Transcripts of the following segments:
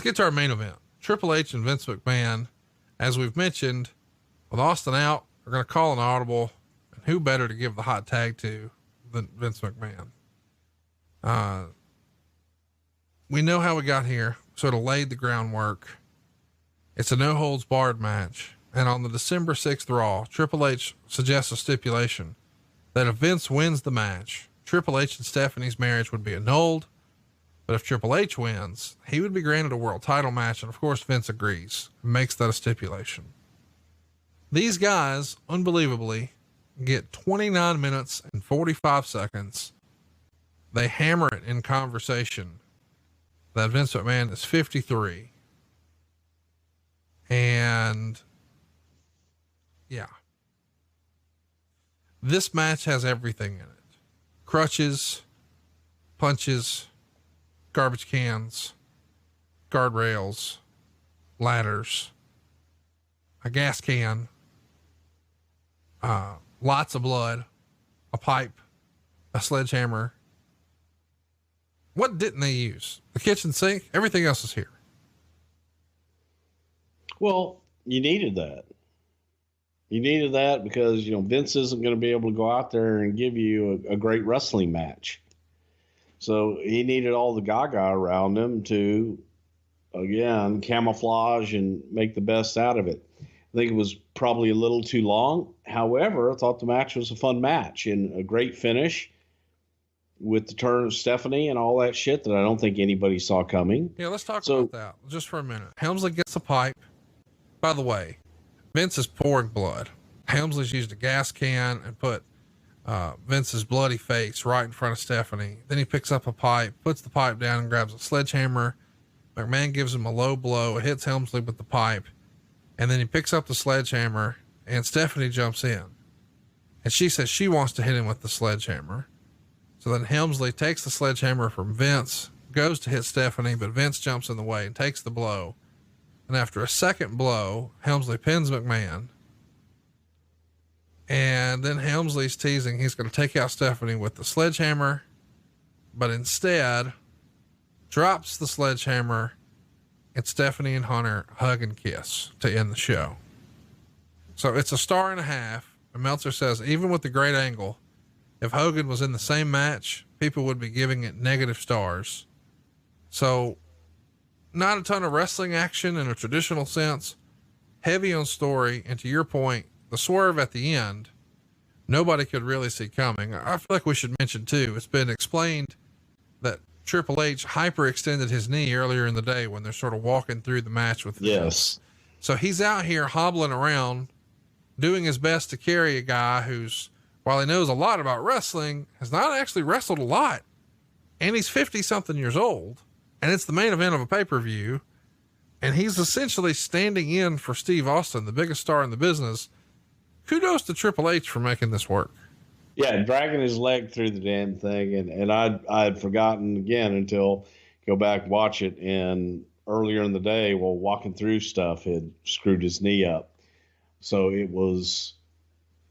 get to our main event. Triple H and Vince McMahon, as we've mentioned, with Austin out, we're going to call an audible. And who better to give the hot tag to than Vince McMahon? We know how we got here, sort of laid the groundwork. It's a no holds barred match. And on the December 6th Raw, Triple H suggests a stipulation that if Vince wins the match, Triple H and Stephanie's marriage would be annulled. But if Triple H wins, he would be granted a world title match. And of course, Vince agrees and makes that a stipulation. These guys, unbelievably, get 29 minutes and 45 seconds. They hammer it in conversation that Vince McMahon is 53. And yeah, this match has everything in it: crutches, punches, garbage cans, guardrails, ladders, a gas can, lots of blood, a pipe, a sledgehammer. What didn't they use? The kitchen sink. Everything else is here. Well, you needed that. You needed that because, Vince isn't going to be able to go out there and give you a great wrestling match. So he needed all the gaga around him to, again, camouflage and make the best out of it. I think it was probably a little too long. However, I thought the match was a fun match and a great finish with the turn of Stephanie and all that shit that I don't think anybody saw coming. Yeah, let's talk about that just for a minute. Helmsley gets a pipe. By the way, Vince is pouring blood. Helmsley's used a gas can and put Vince's bloody face right in front of Stephanie. Then he picks up a pipe, puts the pipe down and grabs a sledgehammer. McMahon gives him a low blow. It hits Helmsley with the pipe. And then he picks up the sledgehammer and Stephanie jumps in. And she says she wants to hit him with the sledgehammer. So then Helmsley takes the sledgehammer from Vince, goes to hit Stephanie, but Vince jumps in the way and takes the blow. And after a second blow, Helmsley pins McMahon. And then Helmsley's teasing he's going to take out Stephanie with the sledgehammer, but instead drops the sledgehammer, and Stephanie and Hunter hug and kiss to end the show. So it's a 1.5 stars. And Meltzer says, even with the great angle, if Hogan was in the same match, people would be giving it negative stars. So not a ton of wrestling action in a traditional sense, heavy on story. And to your point, the swerve at the end, nobody could really see coming. I feel like we should mention too, it's been explained that Triple H hyperextended his knee earlier in the day when they're sort of walking through the match with Yes. So he's out here hobbling around, doing his best to carry a guy who's, while he knows a lot about wrestling, has not actually wrestled a lot. And he's 50 something years old, and it's the main event of a pay-per-view. And he's essentially standing in for Steve Austin, the biggest star in the business. Kudos to Triple H for making this work. Yeah, dragging his leg through the damn thing. And I'd forgotten again until go back and watch it. And earlier in the day, while walking through stuff, had screwed his knee up. So it was,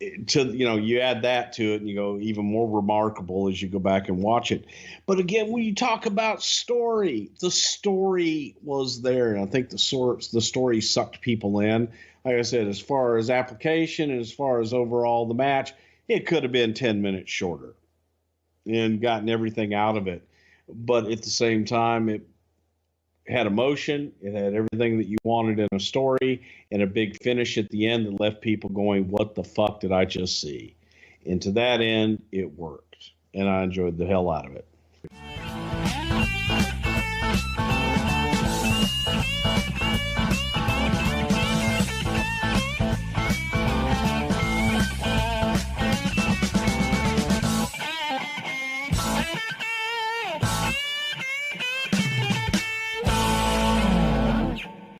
you add that to it and you go even more remarkable as you go back and watch it. But again, when you talk about story, the story was there. And I think the story sucked people in. Like I said, as far as application and as far as overall the match, it could have been 10 minutes shorter and gotten everything out of it. But at the same time, it had emotion. It had everything that you wanted in a story and a big finish at the end that left people going, what the fuck did I just see? And to that end, it worked. And I enjoyed the hell out of it.